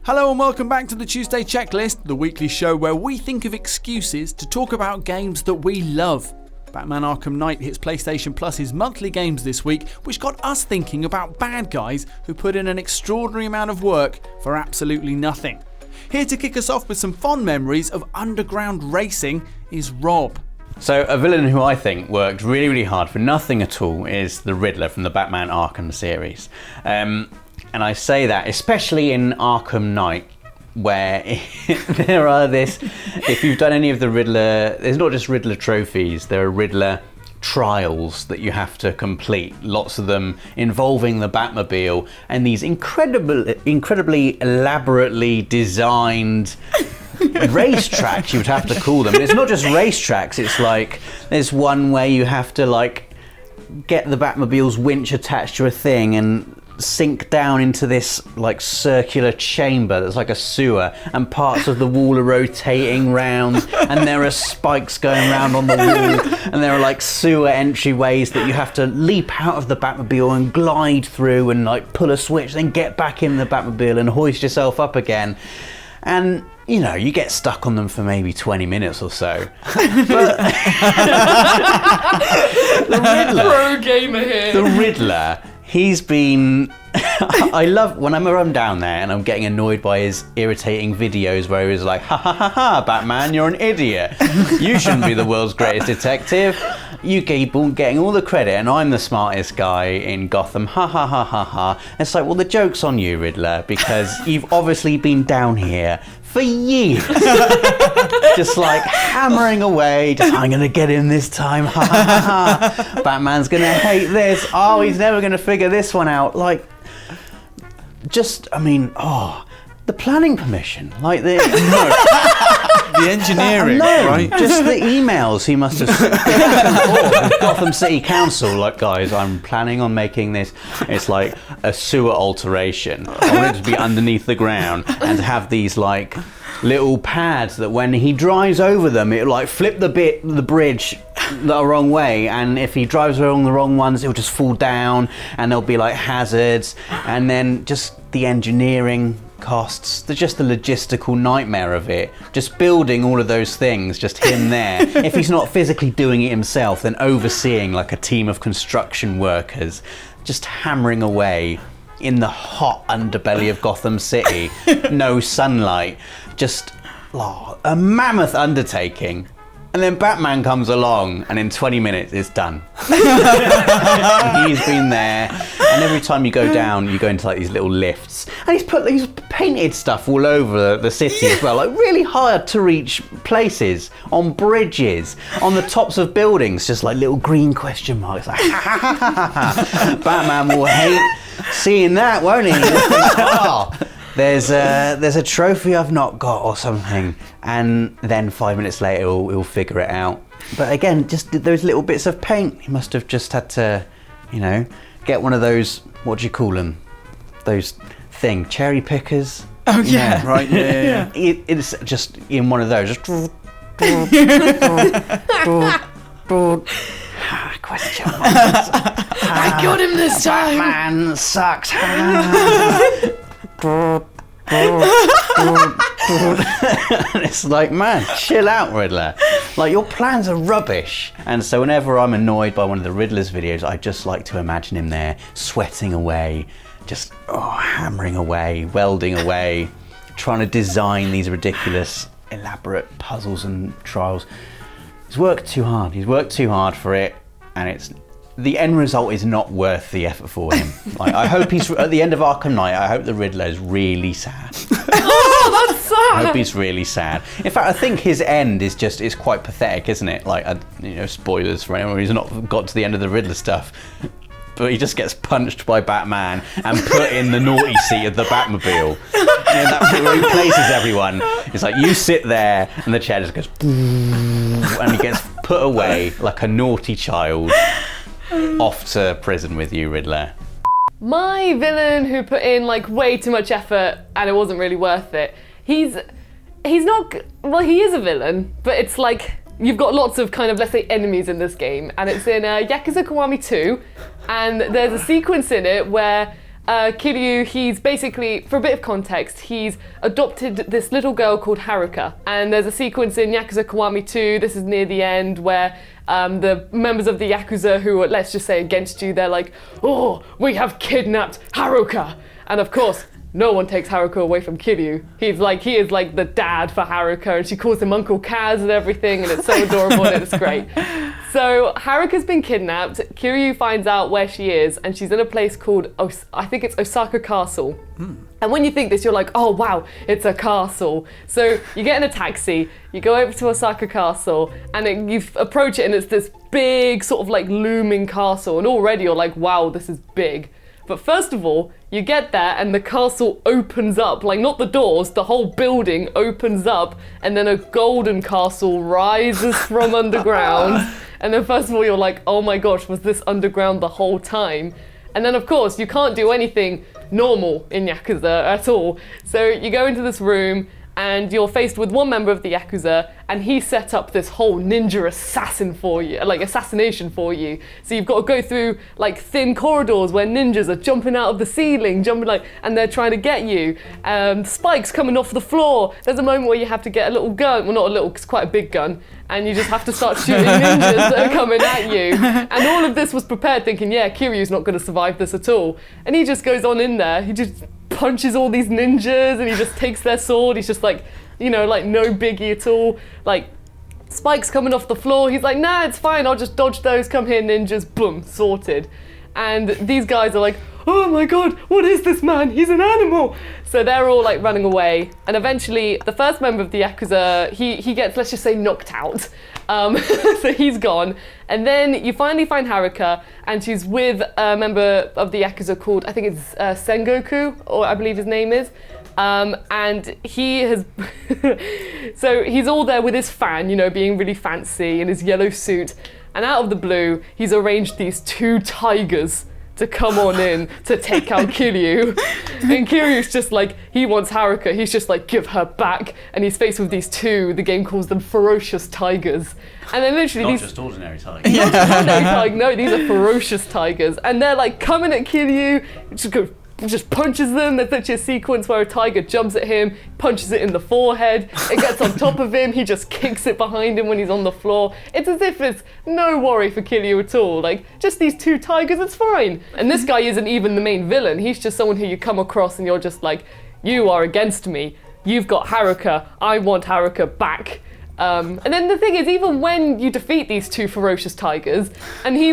Hello and welcome back to the Tuesday Checklist, the weekly show where we think of excuses to talk about games that we love. Batman Arkham Knight hits PlayStation Plus's monthly games this week, which got us thinking about bad guys who put in an extraordinary amount of work for absolutely nothing. Here to kick us off with some fond memories of underground racing is Rob. So a villain who I think worked really, really hard for nothing at all is the Riddler from the Batman Arkham series. And I say that especially in Arkham Knight, where there are if you've done any of the Riddler, there's not just Riddler trophies, there are Riddler trials that you have to complete, lots of them involving the Batmobile and these incredibly elaborately designed racetracks, you would have to call them. And it's not just racetracks, it's like there's one where you have to like get the Batmobile's winch attached to a thing and sink down into this like circular chamber that's like a sewer, and parts of the wall are rotating round and there are spikes going round on the wall, and there are like sewer entryways that you have to leap out of the Batmobile and glide through and like pull a switch, then get back in the Batmobile and hoist yourself up again. And you know, you get stuck on them for maybe 20 minutes or so. But the Riddler, pro gamer here. The Riddler, he's been... I love when I'm down there and I'm getting annoyed by his irritating videos where he's like, ha ha ha ha, Batman, you're an idiot. You shouldn't be the world's greatest detective. You keep on getting all the credit and I'm the smartest guy in Gotham, ha ha ha ha ha. It's like, well, the joke's on you, Riddler, because you've obviously been down here for years. Just like hammering away, just, I'm gonna get him this time, ha ha ha ha. Batman's gonna hate this, oh, he's never gonna figure this one out. Like, just, I mean, the planning permission, like the engineering, right? Just the emails he must have sent back and forth with Gotham City Council, like, guys, I'm planning on making this, it's like a sewer alteration. I want it to be underneath the ground and to have these like little pads that when he drives over them, it'll like flip the bridge the wrong way, and if he drives along the wrong ones, it'll just fall down and there'll be like hazards, and then just the engineering costs, just the logistical nightmare of it, just building all of those things, just him there. If he's not physically doing it himself, then overseeing like a team of construction workers just hammering away in the hot underbelly of Gotham City, no sunlight, just a mammoth undertaking. And then Batman comes along and in 20 minutes it's done. He's been there, and every time you go down, you go into like these little lifts, and he's painted stuff all over the city as well, like really hard to reach places, on bridges, on the tops of buildings, just like little green question marks. Like, Batman will hate seeing that, won't he? Oh, there's a trophy I've not got or something, and then 5 minutes later he'll figure it out. But again, just those little bits of paint, he must have just had to, you know, get one of those, what do you call them? Those cherry pickers. Oh yeah, yeah. Right. Yeah. It's just in one of those. Just question marks. I got him this time. Batman sucks. It's like, man, chill out, Riddler. Like, your plans are rubbish. And so whenever I'm annoyed by one of the Riddler's videos, I just like to imagine him there, sweating away, just hammering away, welding away, trying to design these ridiculous, elaborate puzzles and trials. He's worked too hard. He's worked too hard for it, and the end result is not worth the effort for him. Like, I hope he's at the end of Arkham Knight. I hope the Riddler is really sad. Oh, that's sad. I hope he's really sad. In fact, I think his end is quite pathetic, isn't it? Like, spoilers for anyone who's not got to the end of the Riddler stuff. But he just gets punched by Batman and put in the naughty seat of the Batmobile. And that bit where he places everyone, it's like, you sit there, and the chair just goes, and he gets put away like a naughty child. Off to prison with you, Riddler. My villain who put in like way too much effort and it wasn't really worth it. He's not, well, he is a villain, but it's like you've got lots of kind of, let's say, enemies in this game, and it's in Yakuza Kiwami 2, and there's a sequence in it where Kiryu, he's basically, for a bit of context, he's adopted this little girl called Haruka. And there's a sequence in Yakuza Kiwami 2, this is near the end, where the members of the Yakuza who are, let's just say, against you, they're like, oh, we have kidnapped Haruka. And of course, no one takes Haruka away from Kiryu. He is like the dad for Haruka, and she calls him Uncle Kaz and everything, and it's so adorable and it's great. So Haruka's been kidnapped. Kiryu finds out where she is, and she's in a place called, I think it's Osaka Castle. And when you think this, you're like, oh wow, it's a castle. So you get in a taxi, you go over to Osaka Castle, and you approach it, and it's this big sort of like looming castle, and already you're like, wow, this is big. But first of all, you get there and the castle opens up, like not the doors, the whole building opens up, and then a golden castle rises from underground. And then first of all, you're like, oh my gosh, was this underground the whole time? And then of course, you can't do anything normal in Yakuza at all. So you go into this room, and you're faced with one member of the Yakuza, and he set up this whole ninja assassination for you. So you've got to go through like thin corridors where ninjas are jumping out of the ceiling, and they're trying to get you. Spikes coming off the floor. There's a moment where you have to get a little gun, well not a little, it's quite a big gun, and you just have to start shooting ninjas that are coming at you. And all of this was prepared thinking, yeah, Kiryu's not going to survive this at all. And he just goes on in there, he just punches all these ninjas, and he just takes their sword. He's just like, like no biggie at all. Like, spikes coming off the floor. He's like, nah, it's fine. I'll just dodge those. Come here, ninjas. Boom, sorted. And these guys are like, oh my god, what is this man? He's an animal. So they're all like running away. And eventually, the first member of the Yakuza, he gets, let's just say, knocked out. So he's gone. And then you finally find Haruka, and she's with a member of the Yakuza called, I think it's Sengoku, or I believe his name is. And he has, so he's all there with his fan, being really fancy in his yellow suit. And out of the blue, he's arranged these 2 tigers to come on in to take out Kiryu. And Kiryu's just like, he wants Haruka, he's just like, give her back. And he's faced with these 2, the game calls them ferocious tigers. And then literally Not just ordinary tigers. Not just ordinary tigers, no, these are ferocious tigers. And they're like coming at Kiryu, just punches them. There's literally a sequence where a tiger jumps at him, punches it in the forehead, it gets on top of him, he just kicks it behind him when he's on the floor. It's as if it's no worry for Kiryu at all. Like, just these 2 tigers, it's fine. And this guy isn't even the main villain, he's just someone who you come across and you're just like, you are against me, you've got Haruka, I want Haruka back. And then the thing is, even when you defeat these 2 ferocious tigers, and he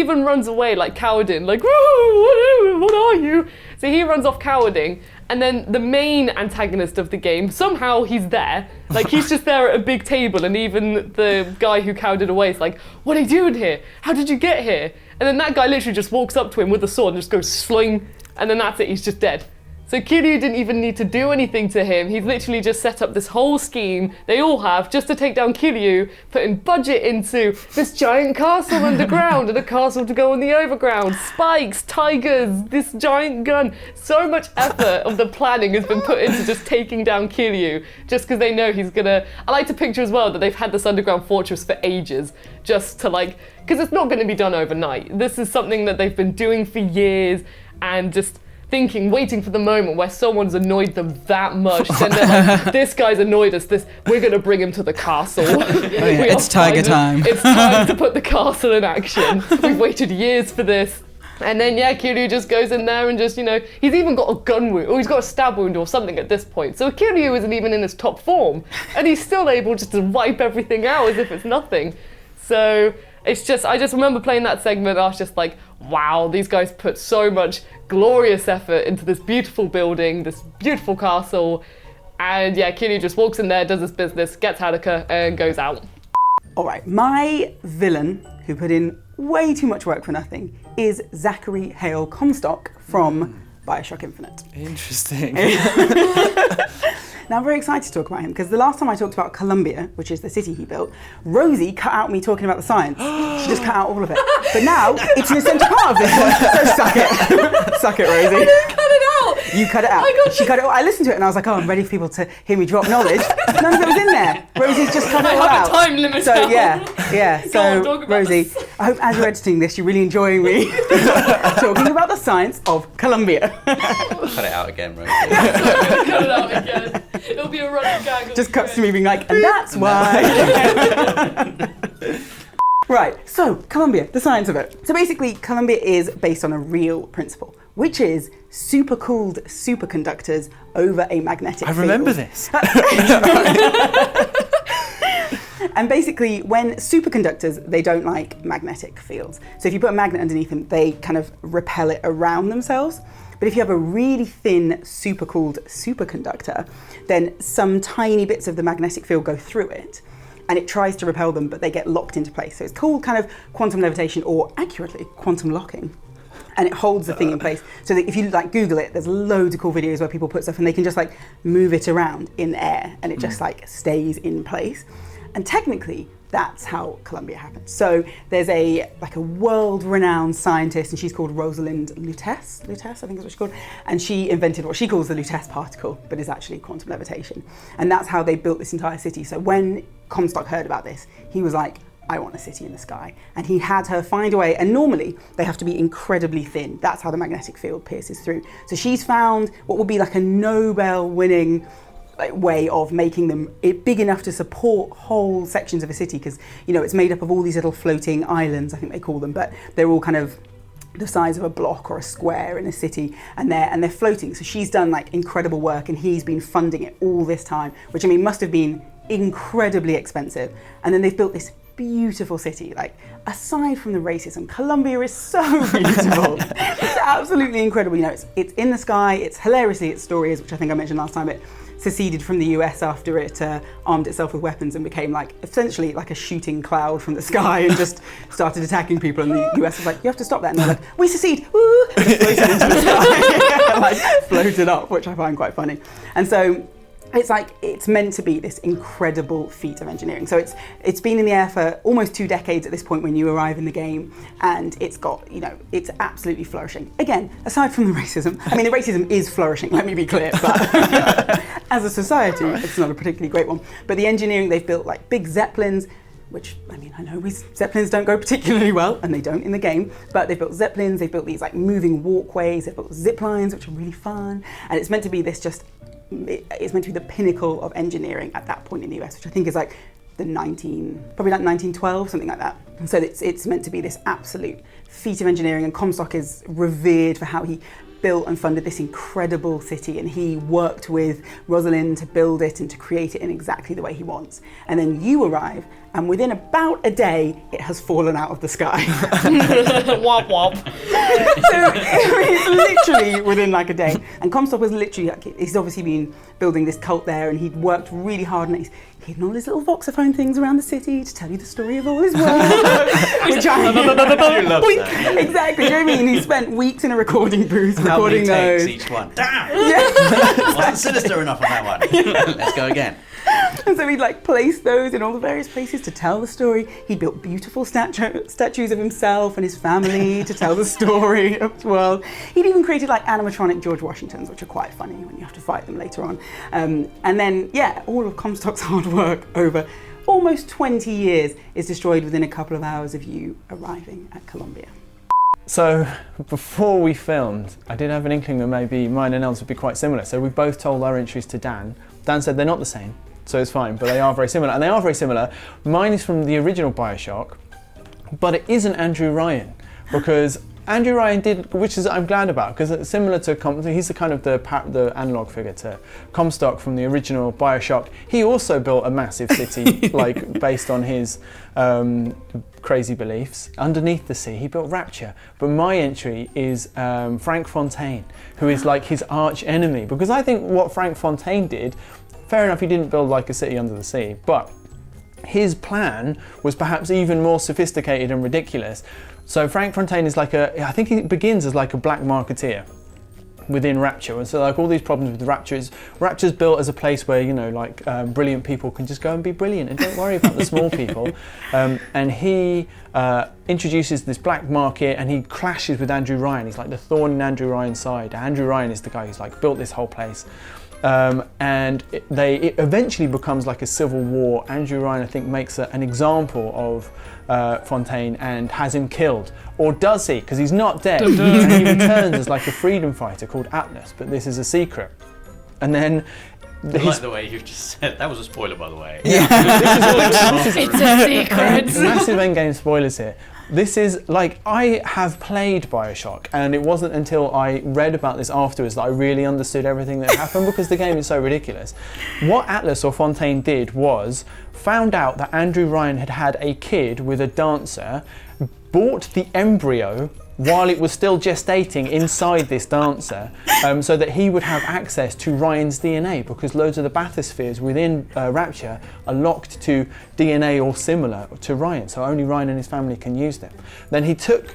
even runs away like cowarding, like, what are you? So he runs off cowarding, and then the main antagonist of the game, somehow he's there, like he's just there at a big table, and even the guy who cowered away is like, what are you doing here? How did you get here? And then that guy literally just walks up to him with a sword and just goes sling, and then that's it, he's just dead. So Kiryu didn't even need to do anything to him. He's literally just set up this whole scheme, they all have, just to take down Kiryu, putting budget into this giant castle underground and a castle to go on the overground, spikes, tigers, this giant gun. So much effort of the planning has been put into just taking down Kiryu, just because they know he's gonna... I like to picture as well that they've had this underground fortress for ages, just to like... Because it's not going to be done overnight. This is something that they've been doing for years, and just... waiting for the moment where someone's annoyed them that much, then they're like, this guy's annoyed us, we're gonna bring him to the castle. It's tiger time. It's time to put the castle in action. We've waited years for this. And then Kiryu just goes in there and just, he's even got a gun wound, or he's got a stab wound or something at this point. So Kiryu isn't even in his top form, and he's still able just to wipe everything out as if it's nothing. So it's just, I just remember playing that segment, I was just like, wow, these guys put so much glorious effort into this beautiful building, this beautiful castle, and Kiryu just walks in there, does his business, gets Haruka, and goes out. All right, my villain, who put in way too much work for nothing, is Zachary Hale Comstock from Bioshock Infinite. Interesting. Now I'm very excited to talk about him, because the last time I talked about Columbia, which is the city he built, Rosie cut out me talking about the science. She just cut out all of it. But now, it's an essential part of this one, so suck it. Suck it, Rosie. I didn't cut it out! You cut it out. She cut it all. I listened to it and I was like, oh, I'm ready for people to hear me drop knowledge. None of it was in there. Rosie's just cut it all I have out. a time limit. So yeah. Go on, So talk about Rosie, this. I hope as you're editing this, you're really enjoying me talking about the science of Columbia. Cut it out again, Rosie. Cut it out again. It'll be a running gag. Just cuts to me being like, and that's why. Right, so Columbia, the science of it. So basically, Columbia is based on a real principle, which is supercooled superconductors over a magnetic field. I remember this. And basically, when superconductors, they don't like magnetic fields. So if you put a magnet underneath them, they kind of repel it around themselves. But if you have a really thin, supercooled superconductor, then some tiny bits of the magnetic field go through it, and it tries to repel them, but they get locked into place. So it's called kind of quantum levitation, or accurately, quantum locking. And it holds the thing in place. So that if you like Google it, there's loads of cool videos where people put stuff and they can just like move it around in the air, and it just like stays in place. And technically, that's how Columbia happened. So there's a world-renowned scientist, and she's called Rosalind Lutece, I think is what she's called, and she invented what she calls the Lutece particle, but is actually quantum levitation. And that's how they built this entire city. So when Comstock heard about this, he was like, I want a city in the sky. And he had her find a way, and normally they have to be incredibly thin. That's how the magnetic field pierces through. So she's found what would be like a Nobel-winning way of making them big enough to support whole sections of a city, because it's made up of all these little floating islands, I think they call them, but they're all kind of the size of a block or a square in a city, and they're floating. So she's done like incredible work, and he's been funding it all this time, which I mean must have been incredibly expensive. And then they've built this beautiful city. Like, aside from the racism, Columbia is so beautiful. It's absolutely incredible. It's in the sky. It's hilariously, its story is, which I think I mentioned last time, it seceded from the US after it armed itself with weapons and became essentially like a shooting cloud from the sky and just started attacking people, and the US was like, you have to stop that, and they're like, we secede, woo, and it floated into the sky, floated up, which I find quite funny. And so it's meant to be this incredible feat of engineering. So it's been in the air for almost 2 decades at this point when you arrive in the game, and it's got, it's absolutely flourishing. Again, aside from the racism, I mean the racism is flourishing, let me be clear, but as a society, it's not a particularly great one. But the engineering, they've built like big Zeppelins, which, I mean, I know Zeppelins don't go particularly well, and they don't in the game, but they've built Zeppelins, they've built these like moving walkways, they've built zip lines, which are really fun, and it's meant to be this it's meant to be the pinnacle of engineering at that point in the US, which I think is like probably like 1912, something like that. And so it's meant to be this absolute feat of engineering, and Comstock is revered for how he built and funded this incredible city, and he worked with Rosalind to build it and to create it in exactly the way he wants. And then you arrive, and within about a day, it has fallen out of the sky. Womp womp. So it's literally within like a day. And Comstock was literally, he's obviously been building this cult there, and he'd worked really hard, and he's hidden all his little voxophone things around the city to tell you the story of all his work. Which I love that. Exactly, do you know what I mean? He spent weeks in a recording booth How many recording takes those. each one? Damn! Yeah. Wasn't sinister enough on that one. Let's go again. And so he'd like place those in all the various places to tell the story. He built beautiful statues of himself and his family to tell the story of the world. He'd even created like animatronic George Washingtons, which are quite funny when you have to fight them later on. And then, yeah, all of Comstock's hard work over almost 20 years is destroyed within a couple of hours of you arriving at Columbia. So before we filmed, I did have an inkling that maybe mine and Els would be quite similar. So we both told our entries to Dan. Dan said they're not the same, so it's fine, but they are very similar. And they are very similar. Mine is from the original BioShock, but it isn't Andrew Ryan, because Andrew Ryan did, which is I'm glad about, because it's similar to he's the kind of the analog figure to Comstock from the original BioShock. He also built a massive city, like based on his crazy beliefs. Underneath the sea, he built Rapture. But my entry is Frank Fontaine, who is like his arch enemy, because I think what Frank Fontaine did, fair enough, he didn't build like a city under the sea, but his plan was perhaps even more sophisticated and ridiculous. So Frank Fontaine is I think he begins as like a black marketeer. within Rapture. And so like all these problems with Rapture's built as a place where, you know, like brilliant people can just go and be brilliant and don't worry about the small people. And he introduces this black market, and he clashes with Andrew Ryan. He's like the thorn in Andrew Ryan's side. Andrew Ryan is the guy who's like built this whole place. And it eventually becomes like a civil war. Andrew Ryan, I think, makes an example of Fontaine and has him killed. Or does he? Because he's not dead. And he returns as like a freedom fighter called Atlas, but this is a secret. And then I like the way you just said that was a spoiler, by the way. Yeah. It's a secret. Massive endgame spoilers here. This is like, I have played Bioshock, and it wasn't until I read about this afterwards that I really understood everything that happened, because the game is so ridiculous. What Atlas or Fontaine did was found out that Andrew Ryan had had a kid with a dancer, bought the embryo while it was still gestating inside this dancer, so that he would have access to Ryan's DNA, because loads of the bathyspheres within Rapture are locked to DNA or similar to Ryan, so only Ryan and his family can use them. Then he took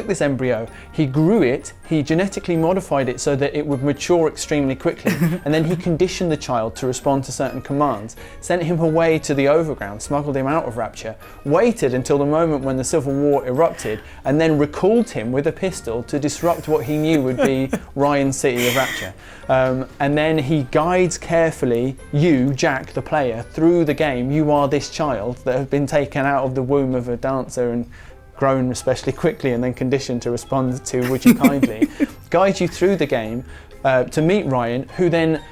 this embryo, he grew it, he genetically modified it so that it would mature extremely quickly, and then he conditioned the child to respond to certain commands, sent him away to the overground, smuggled him out of Rapture, waited until the moment when the Civil War erupted, and then recalled him with a pistol to disrupt what he knew would be Ryan's city of Rapture. And then he guides carefully you, Jack, the player, through the game. You are this child that has been taken out of the womb of a dancer and grown especially quickly and then conditioned to respond to "would you kindly," guides you through the game to meet Ryan, who then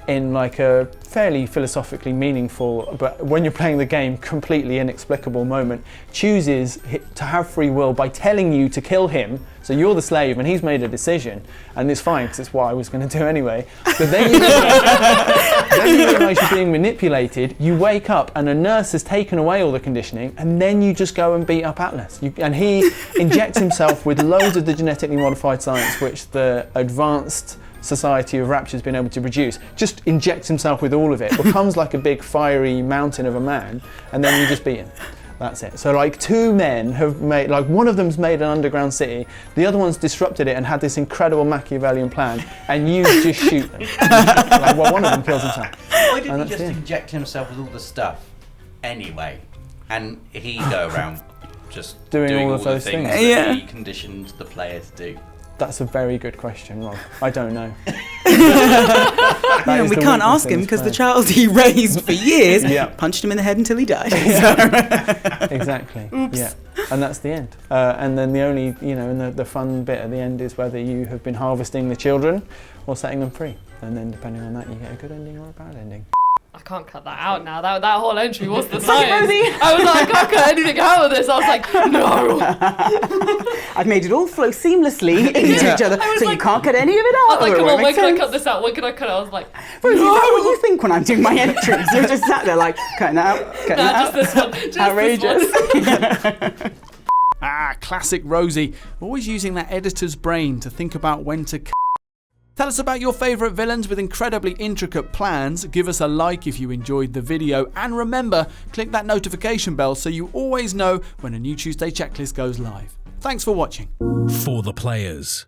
in like a fairly philosophically meaningful, but when you're playing the game completely inexplicable moment, chooses to have free will by telling you to kill him. So you're the slave and he's made a decision, and it's fine because it's what I was going to do anyway. But then you realise you're being manipulated, you wake up and a nurse has taken away all the conditioning, and then you just go and beat up Atlas. And he injects himself with loads of the genetically modified science which the advanced Society of Rapture has been able to produce, just injects himself with all of it, becomes like a big fiery mountain of a man, and then you just beat him. That's it. So like two men have made, like one of them's made an underground city, the other one's disrupted it and had this incredible Machiavellian plan, and you just shoot them. Like, well, one of them kills himself. Why didn't he just inject himself with all the stuff anyway, and he go around just doing all of those things that he conditioned the player to do? That's a very good question, Rob. I don't know. We can't ask him because the child he raised for years punched him in the head until he died. Exactly. Oops. Yeah. And that's the end. And then the only, and the fun bit at the end is whether you have been harvesting the children or setting them free. And then depending on that, you get a good ending or a bad ending. I can't cut that out now. That whole entry was the science. I was like, I can't cut anything out of this. I was like, no. I've made it all flow seamlessly into each other, so like, you can't cut any of it out. I was like, come on, when can I cut this out? When can I cut it? I was like, Rosie, is that what you think when I'm doing my entries? You're just sat there like, cutting it out, cutting it out. Just this one. Just outrageous. This one. Classic Rosie. Always using that editor's brain to think about when to cut. Tell us about your favourite villains with incredibly intricate plans. Give us a like if you enjoyed the video. And remember, click that notification bell so you always know when a new Tuesday checklist goes live. Thanks for watching. For the players.